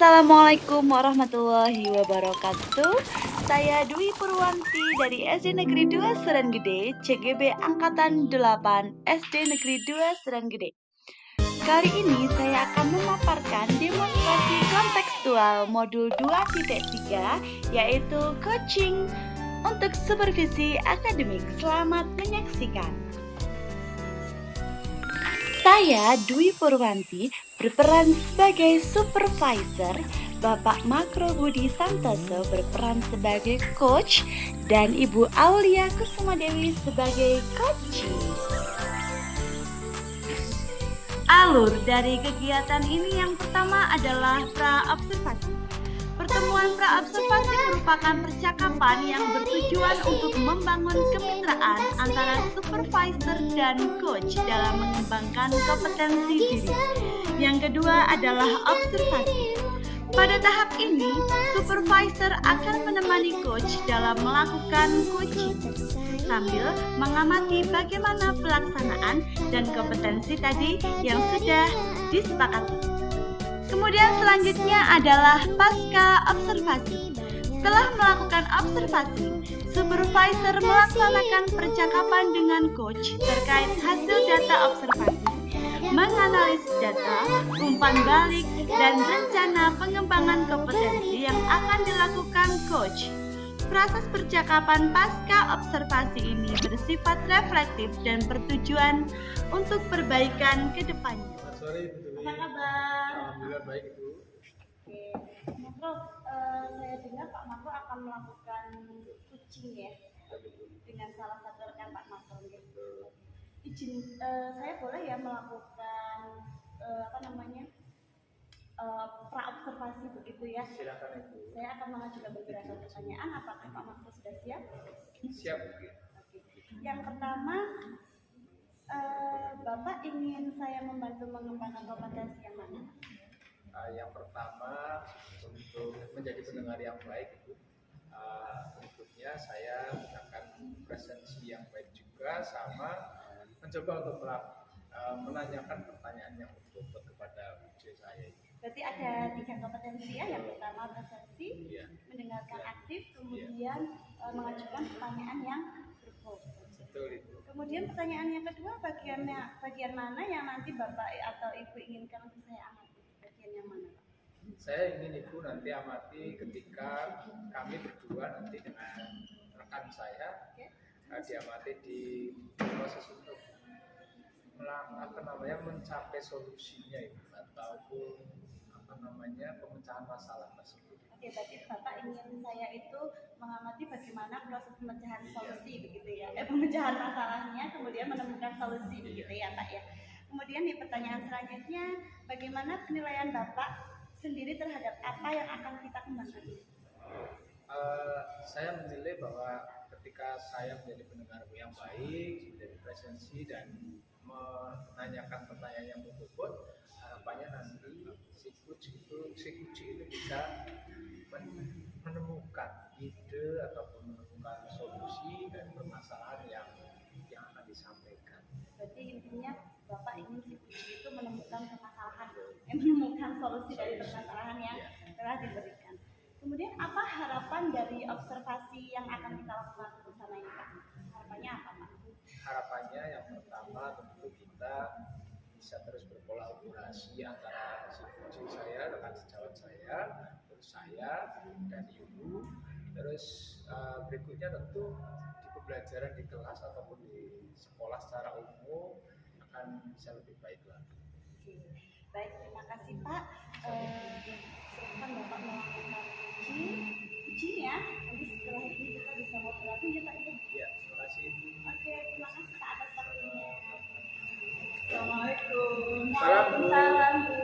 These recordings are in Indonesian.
Assalamualaikum warahmatullahi wabarakatuh. Saya Dwi Purwanti dari SD Negeri 2 Serenggede, CGB Angkatan 8, SD Negeri 2 Serenggede. Kali ini saya akan memaparkan demonstrasi kontekstual modul 2.3, yaitu coaching untuk supervisi akademik. Selamat menyaksikan. Saya Dwi Purwanti berperan sebagai supervisor, Bapak Makro Budi Santoso berperan sebagai coach, dan Ibu Aulia Kusumadewi sebagai coachee. Alur dari kegiatan ini yang pertama adalah pra-observasi. Pertemuan pra-observasi merupakan percakapan yang bertujuan untuk membangun kemitraan antara supervisor dan coach dalam mengembangkan kompetensi diri. Yang kedua adalah observasi. Pada tahap ini, supervisor akan menemani coach dalam melakukan coaching sambil mengamati bagaimana pelaksanaan dan kompetensi tadi yang sudah disepakati. Kemudian selanjutnya adalah pasca observasi. Setelah melakukan observasi, supervisor melaksanakan percakapan dengan coach terkait hasil data observasi, menganalisis data, umpan balik, dan rencana pengembangan kompetensi yang akan dilakukan coach. Proses percakapan pasca observasi ini bersifat reflektif dan bertujuan untuk perbaikan ke depannya. Sore Ibu Dewi. Apa kabar? Alhamdulillah baik Ibu. Oke, Makro, saya dengar Pak Makro akan melakukan coaching ya dengan salah satu rekan Pak Makro. Izin, saya boleh ya melakukan pra-observasi begitu ya? Silakan Ibu. Saya akan mengajukan beberapa pertanyaan. Apakah Pak Makro sudah siap? Siap. Oke. Yang pertama, Bapak ingin saya membantu mengembangkan kompetensi yang mana? Yang pertama, untuk menjadi pendengar yang baik Ibu, berikutnya saya akan presensi yang baik juga, sama mencoba untuk menanyakan pertanyaan yang betul kepada uji saya. Berarti ada 3 kompetensi ya. Yang pertama presensi, mendengarkan aktif, kemudian mengajukan pertanyaan yang berbobot. Betul Ibu. Kemudian pertanyaan yang kedua, bagian mana yang nanti Bapak atau Ibu inginkan untuk saya amati? Bagian yang mana, Pak? Saya ingin Ibu nanti amati ketika kami berdua nanti dengan rekan saya, diamati di proses untuk mencapai solusinya Ibu, ataupun pemecahan masalah tersebut. Oke, berarti Bapak ingin saya itu mengamati bagaimana proses pemecahan solusi begitu ya. Pemecahan masalahnya kemudian menemukan solusi begitu ya, Pak ya. Kemudian di pertanyaan selanjutnya, bagaimana penilaian Bapak sendiri terhadap apa yang akan kita kembangkan? Saya menilai bahwa ketika saya menjadi pendengar yang baik, menjadi presensi dan menanyakan pertanyaan yang berbobot, harapannya nanti si coach itu bisa menemukan ide ataupun menemukan solusi dan permasalahan yang akan disampaikan. Berarti intinya Bapak ingin si coach itu menemukan menemukan solusi dari permasalahan yang telah diberikan. Kemudian apa harapan dari observasi yang akan kita lakukan bersama ini, Pak? Harapannya apa, Pak? Harapannya yang pertama tentu kita bisa terus berkolaborasi antara si saya, rekan sejawat saya, terus saya dan Ibu. Terus berikutnya tentu di pembelajaran di kelas ataupun di sekolah secara umum akan bisa lebih baik lagi. Baik, terima kasih Pak. Silakan Bapak melakukan uji ya. Nanti setelah ini kita bisa ngobrol lagi ya Pak. Ya, terima kasih. Oke, terima kasih Pak atas waktunya. Assalamualaikum. Waalaikumsalam, Bu.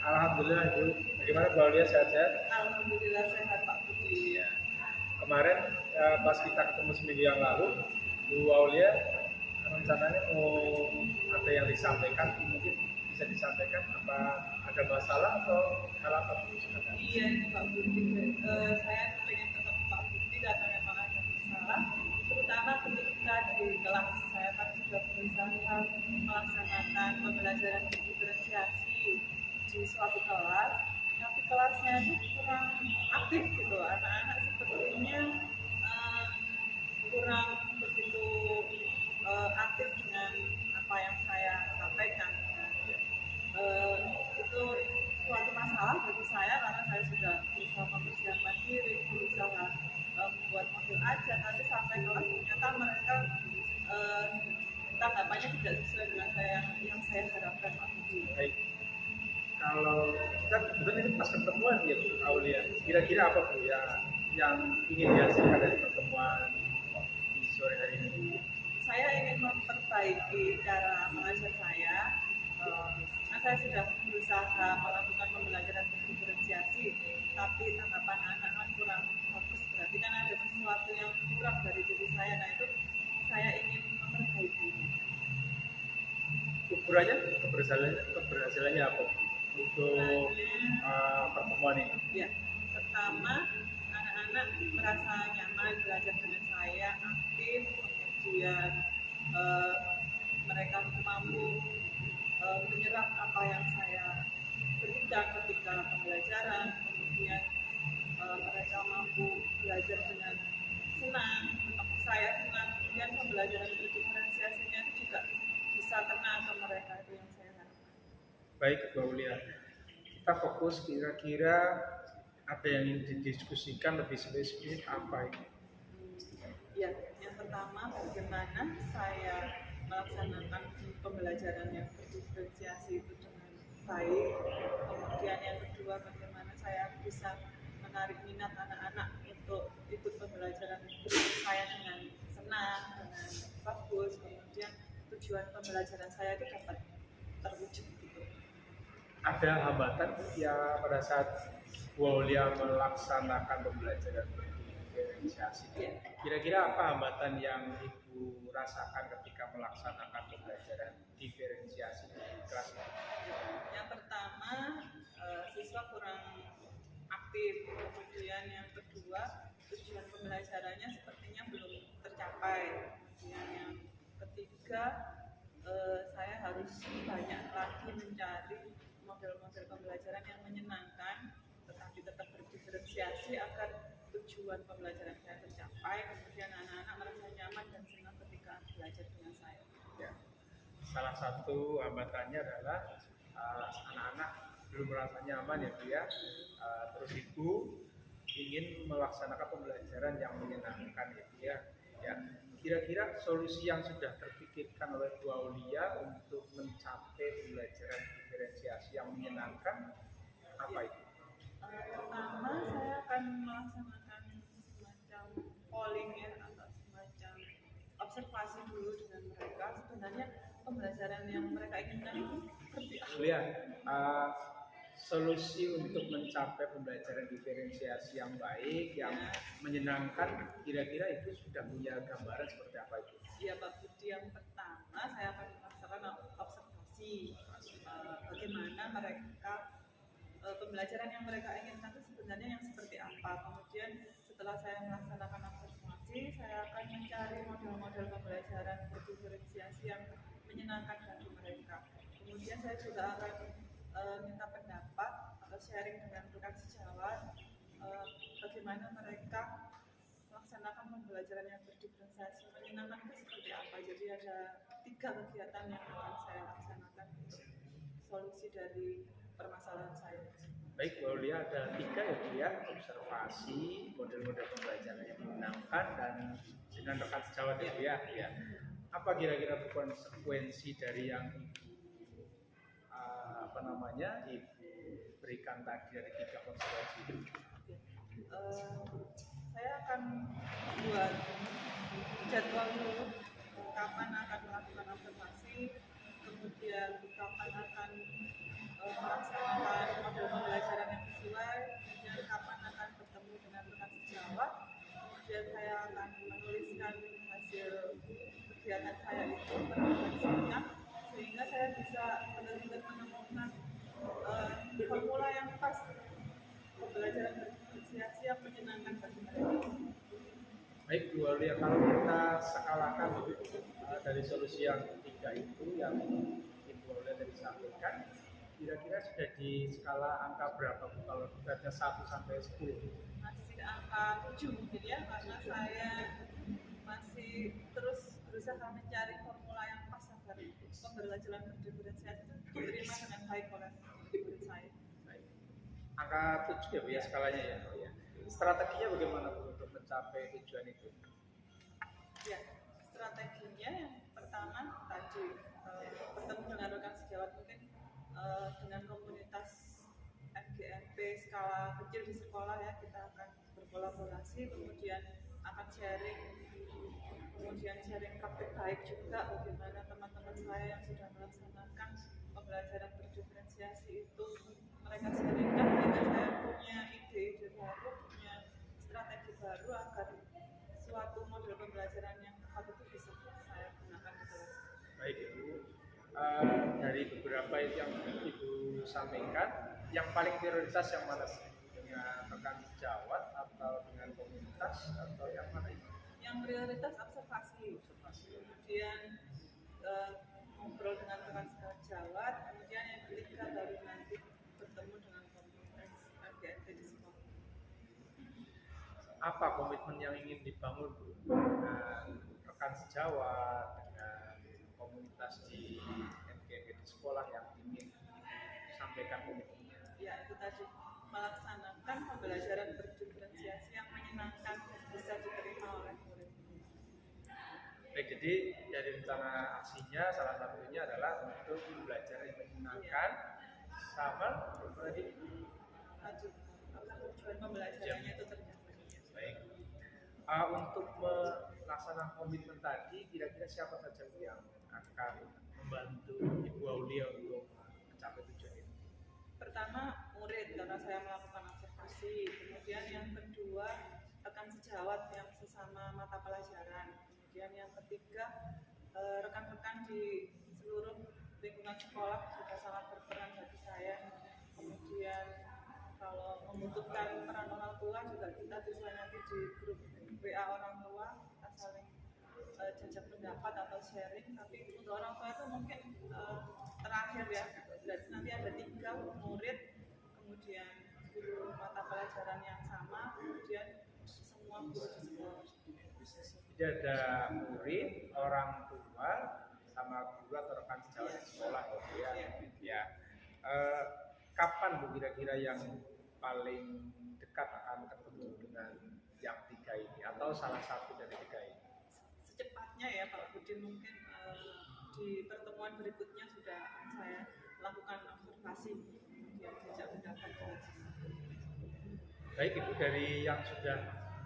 Alhamdulillah Ibu. Bagaimana Bu Aulia, sehat-sehat? Alhamdulillah sehat Pak Budi. Iya. Kemarin pas kita ketemu seminggu yang lalu, Bu Aulia rencananya mau ada yang disampaikan, mungkin bisa disampaikan apa ada masalah atau hal apa Bu? Iya Pak Budi, saya ingin ketemu Pak Budi dan memang ada masalah, terutama ketika di kelas saya kan sudah berusaha melaksanakan pembelajaran diferensiasi di suatu kelas, tapi kelasnya itu kurang aktif gitu. Anak-anak sepertinya eh, kurang begitu aktif dengan apa yang saya sampaikan. Eh, itu suatu masalah bagi saya karena saya sudah berusaha mempersiapkan diri, berusaha membuat model aja, tapi sampai kelas ternyata mereka eh, tanggapannya tidak sesuai dengan yang saya harapkan waktu itu. Baik. Kalau kita kebetulan ini pas ketemuan ya Bu Aulia, kira-kira apa Bu ya yang ingin dihasilkan dari pertemuan di sore hari ini? Saya ingin memperbaiki cara mengajar saya. Karena saya sudah berusaha melakukan pembelajaran berdiferensiasi, tapi tanggapan anak-anak kurang bagus. Berarti kan ada sesuatu yang kurang dari diri saya. Nah itu saya ingin memperbaikinya. Ukurannya keberhasilannya apa Bu untuk pertemuan ini? Ya, pertama anak-anak merasa nyaman belajar dengan saya, aktif, kemudian mereka mampu menyerap apa yang saya berikan ketika pembelajaran, kemudian mereka mampu belajar dengan senang, saya senang, kemudian pembelajaran berdiferensiasinya itu juga bisa kena ke mereka, itu yang saya harapkan. Baik Bu Aulia, kita fokus kira-kira apa yang ingin didiskusikan lebih spesifik apa ini? Ya, yang pertama bagaimana saya melaksanakan pembelajaran yang berdiferensiasi itu dengan baik. Kemudian yang kedua bagaimana saya bisa menarik minat anak-anak untuk ikut pembelajaran saya dengan senang, dengan bagus. Kemudian tujuan pembelajaran saya itu dapat terwujud gitu. Ada hambatan ya pada saat Bu Aulia melaksanakan pembelajaran berdiferensiasi. Kira-kira apa hambatan yang Ibu rasakan ketika melaksanakan pembelajaran diferensiasi di kelas? Yang pertama, siswa kurang aktif. Kemudian yang kedua, tujuan pembelajarannya sepertinya belum tercapai. Kemudian yang ketiga, saya harus banyak lagi mencari model-model pembelajaran yang menyenangkan, tetapi tetap berdiferensiasi agar tujuan pembelajaran saya tercapai. Kemudian anak-anak merasa nyaman dan senang ketika belajar dengan saya. Ya. Salah satu hambatannya adalah anak-anak belum merasa nyaman ya Bu ya. Terus Ibu ingin melaksanakan pembelajaran yang menyenangkan ya Bu ya. Ya. Kira-kira solusi yang sudah terpikirkan oleh Bu Aulia untuk mencapai pembelajaran diferensiasi yang menyenangkan apa itu? Pertama, saya akan melaksanakan semacam polling ya, atau semacam observasi dulu dengan mereka. Sebenarnya pembelajaran yang mereka inginkan itu seperti apa? Lihat, solusi untuk mencapai pembelajaran diferensiasi yang baik, yang menyenangkan, kira-kira itu sudah punya gambaran seperti apa itu? Ya, Pak Budi, yang pertama saya akan melaksanakan observasi bagaimana mereka pembelajaran yang mereka inginkan itu sebenarnya yang seperti apa. Kemudian setelah saya melaksanakan observasi, saya akan mencari model-model pembelajaran berdiferensiasi yang menyenangkan bagi mereka. Kemudian saya juga akan minta pendapat atau sharing dengan rekan sejawat bagaimana mereka melaksanakan pembelajaran yang berdiferensiasi menyenangkan itu seperti apa. Jadi ada 3 kegiatan yang akan saya laksanakan untuk solusi dari permasalahan saya. Baik, Bu Aulia ada 3 ya Bu ya, observasi, model-model pembelajaran yang menyenangkan dan dengan rekan sejawat ya Bu ya. Ya. Apa kira-kira konsekuensi dari yang Ibu berikan tadi dari 3 konsekuensi itu? Saya akan buat jadwal dulu kapan akan melakukan observasi, kemudian kapan akan melaksanakan model pembelajaran yang sesuai, kemudian kapan akan bertemu dengan rekan sejawat, kemudian saya akan menuliskan hasil kegiatan saya itu berdasarkan sehingga saya bisa benar-benar menemukan formula yang pas pembelajaran berdiferensiasi yang menyenangkan bagi mereka. Baik Bu Aulia, kalau kita skalakan dari solusi yang 3 itu yang Ibu Aulia tadi sampaikan, kira-kira sudah di skala angka berapa Bu? Kalau beratnya 1 sampai 10? Masih angka 7 mungkin ya, karena saya masih terus berusaha mencari formula yang pas agar pembelajaran berdiferensiasi itu diterima dengan baik oleh murid saya. Baik. Angka 7 ya Bu ya skalanya ya. Oh, ya. Strateginya bagaimana Bu untuk mencapai tujuan itu? Ya, strateginya yang pertama tadi bertemu dengan rekan sejawat, mungkin dengan komunitas FGMP skala kecil di sekolah ya, kita akan berkolaborasi, kemudian akan sharing, kemudian sharing praktik baik juga bagaimana teman-teman saya yang sudah melaksanakan pembelajaran berdiferensiasi itu mereka sharingkan, sehingga saya punya ide-ide baru, punya strategi baru agar suatu model pembelajaran yang tepat itu bisa saya gunakan di kelas. Baik Ibu, dari beberapa yang Ibu sampaikan, yang paling prioritas yang mana sih? Dengan rekan sejawat atau dengan komunitas atau yang mana itu? Yang prioritas observasi, kemudian ngobrol dengan rekan sejawat, kemudian yang ketiga baru nanti bertemu dengan komunitas FGMP di sekolah. Apa komitmen yang ingin dibangun Bu? Dengan rekan sejawat, dengan komunitas di FGMP di sekolah yang ingin sampaikan komitmennya? Ya, itu tadi melaksanakan pembelajaran berdiferensiasi yang menyenangkan bisa diterima oleh murid. Baik, jadi dari rencana aksinya salah satunya adalah untuk belajar yang menyenangkan sama tadi. Agar tujuan pembelajarannya itu tercapai. Baik. Untuk melaksanakan komitmen tadi, kira-kira siapa saja yang akan membantu Ibu Aulia untuk mencapai tujuan itu? Pertama, murid karena saya melakukan observasi. Kemudian yang kedua, rekan sejawat yang sesama mata pelajaran. Kemudian yang ketiga, rekan-rekan di seluruh lingkungan sekolah juga sangat berperan bagi saya. Kemudian kalau membutuhkan peran orang tua juga kita bisa nanti di grup WA orang tua, kita saling jajak pendapat atau sharing. Tapi untuk orang tua itu mungkin terakhir ya, berarti nanti ada 3 murid, kemudian guru mata pelajaran yang sama, kemudian semua guru di sekolah. Jadi ada murid, orang tua, sama guru atau rekan sejawat di sekolah ya. Ya. Kapan Bu kira-kira yang paling dekat akan ketemu dengan yang 3 ini atau salah satu dari 3 ini? Secepatnya ya Pak Budi, mungkin di pertemuan berikutnya sudah saya lakukan observasi, kemudian jajak pendapat dengan siswa. Baik Ibu, dari yang sudah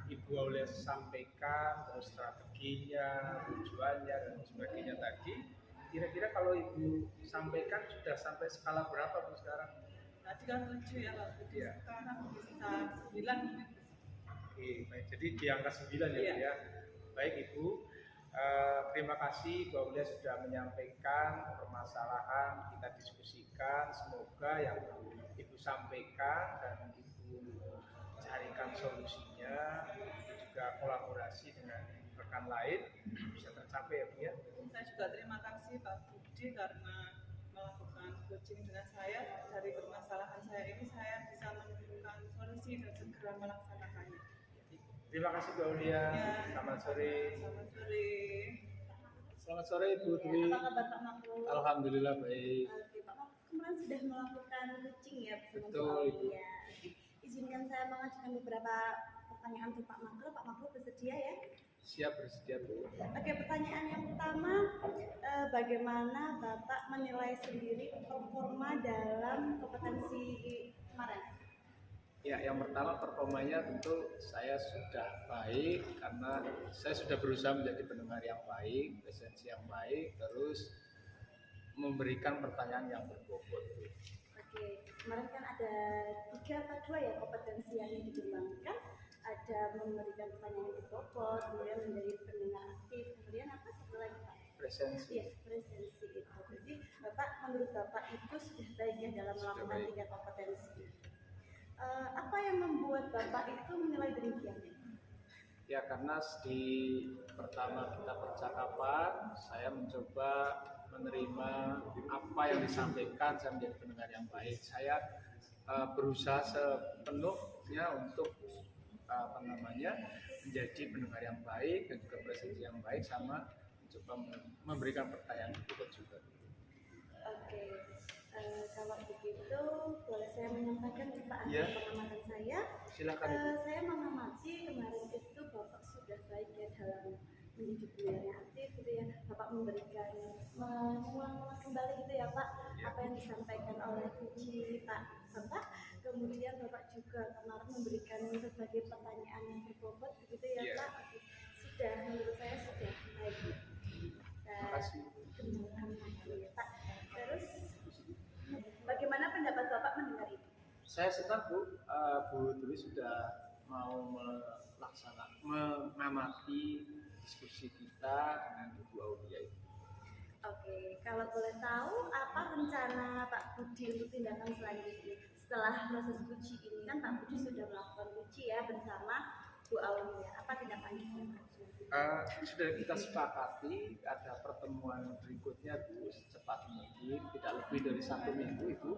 Ibu Aulia sampaikan, terus strateginya, tujuannya dan sebagainya tadi, kira-kira kalau Ibu sampaikan sudah sampai skala berapa Bu sekarang? Tadi kan 7 ya Pak Budi, Ya. sekarang bisa 9 mungkin. Oke, baik. Jadi di angka 9 ya, Iya. Bu ya. Baik Ibu, terima kasih Bu Aulia sudah menyampaikan permasalahan, kita diskusikan. Semoga yang Ibu sampaikan dan Ibu carikan solusinya, itu juga kolaborasi dengan rekan lain bisa tercapai ya Bu ya. Saya juga terima kasih Pak Budi karena melakukan coaching dengan saya. Dari permasalahan saya ini saya bisa menemukan solusi dan segera melaksanakannya. Terima kasih Bu Aulia. Ya. Selamat sore. Selamat sore. Selamat sore Ibu Dwi. Apa kabar Pak Makhluk? Alhamdulillah baik. Oke, Pak Makhluk kemarin sudah melakukan coaching ya bersama Betul, Bu Ibu. Aulia. Izinkan saya mengajukan beberapa pertanyaan untuk Pak Makhluk. Pak Makhluk bersedia ya? Siap, bersedia Bu. Oke, pertanyaan yang pertama, bagaimana Bapak menilai sendiri performa dalam kompetensi kemarin? Ya, yang pertama performanya tentu saya sudah baik karena saya sudah berusaha menjadi pendengar yang baik, presensi yang baik, terus memberikan pertanyaan yang berbobot. Oke, kemarin kan ada 3 atau 2 ya kompetensi yang dikembangkan. Ada memberikan pertanyaan yang berbobot, kemudian menjadi pendengar aktif, kemudian apa satu lagi Pak? Presensi. Iya, presensi itu. Jadi Bapak, menurut Bapak itu sudah baik ya dalam Sudah melakukan baik. 3 kompetensi. Apa yang membuat Bapak itu menilai demikian? Ya, karena di pertama kita percakapan, saya mencoba menerima apa yang disampaikan, saya menjadi pendengar yang baik. Saya berusaha sepenuhnya untuk menjadi pendengar yang baik dan juga presentasi yang baik, sama coba memberikan pertanyaan berikut juga. Oke, kalau begitu boleh saya menyampaikan Pak Ya. pengamatan saya. Silakan. Saya mengamati kemarin itu Bapak sudah baik ya dalam menjadi guru yang aktif gitu ya. Bapak memberikan mengulang-ulang kembali gitu ya Pak apa yang disampaikan oleh Puji Pak Bapak. Kemudian Bapak juga kemarin memberikan berbagai pertanyaan yang berbobot gitu ya Ya. Pak. Sudah, menurut saya sudah baik. Terima kasih. Kembangkan lagi ya Pak. Terus bagaimana pendapat Bapak mendengar itu? Saya senang Bu Dwi sudah mau mengamati diskusi kita dengan Ibu Aulia itu. Oke, kalau boleh tahu apa rencana Pak Budi untuk tindakan selanjutnya setelah proses uji ini? Kan Pak Budi sudah melakukan uji ya bersama Bu Aulia. Apa tindakannya? Sudah kita sepakati ada pertemuan berikutnya Bu, secepat mungkin, tidak lebih dari 1 minggu itu.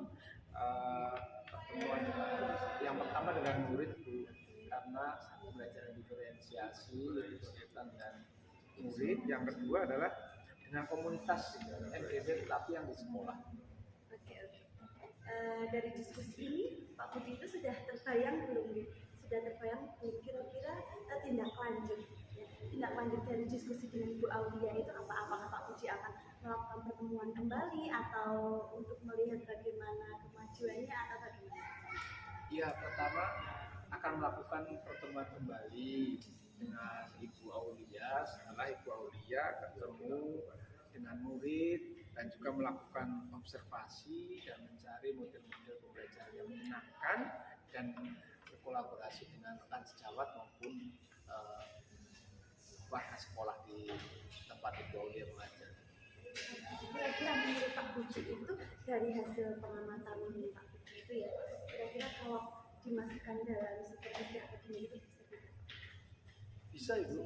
Pertemuan yang pertama dengan murid Bu, karena belajar diferensiasi yaitu berkaitan dengan murid. Yang kedua adalah dengan komunitas NGW tapi yang di sekolah. Oke. Dari diskusi ini Pak Budi itu sudah terbayang belum? Sudah terbayang belum kira-kira tindak lanjut dari diskusi dengan Bu Aulia itu apa? Apakah Pak Budi akan melakukan pertemuan kembali atau untuk melihat bagaimana kemajuannya atau bagaimana? Ya, pertama akan melakukan pertemuan kembali dengan Ibu Aulia setelah Ibu Aulia ketemu dengan murid dan juga melakukan observasi dan mencari model-model pembelajaran yang menyenangkan dan berkolaborasi dengan rekan sejawat maupun warga sekolah di tempat Ibu Aulia mengajar. Kira-kira menurut Pak Budi itu dari hasil pengamatan ini Pak Budi itu ya, kira-kira kalau dimasukkan dalam supervisi akademik itu bisa tidak? Bisa Ibu?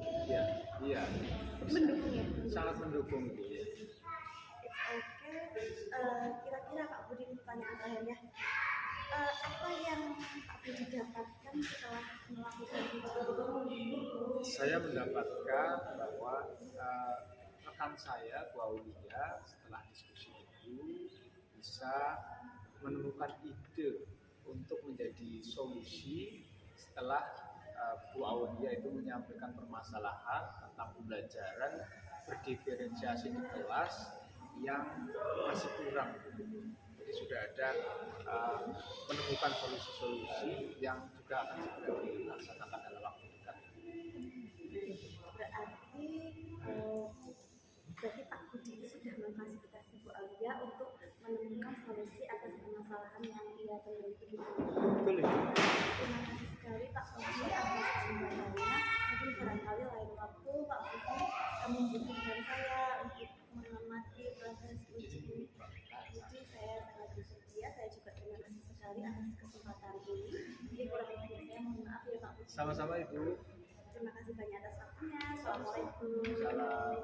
Iya. Mendukung ya? Sangat mendukung Ibu. Oke, kira-kira Pak Budi pertanyaan terakhirnya, apa yang Pak Budi dapatkan setelah melakukan itu? Saya mendapatkan bahwa rekan saya Bu Aulia setelah diskusi itu bisa menemukan ide untuk menjadi solusi setelah Bu Aulia itu menyampaikan permasalahan tentang pembelajaran berdiferensiasi di kelas yang masih kurang. Jadi sudah ada menemukan solusi-solusi yang juga akan segera dilaksanakan dalam waktu dekat. Berarti Pak Budi itu sudah memfasilitasi Bu Aulia untuk menemukan solusi atas permasalahan yang ia temui itu. Betul ya? Terima kasih sekali Pak Budi atas kesempatannya. Mungkin barangkali lain waktu Pak Budi membutuhkan saya untuk mengamati proses uji ini. Pak Budi, saya sangat bersedia. Saya juga terima kasih sekali atas kesempatan ini. Jadi kurang lebih saya mohon maaf ya Pak Budi. Sama-sama Ibu. Terima kasih banyak atas waktunya. Assalamualaikum. Salam.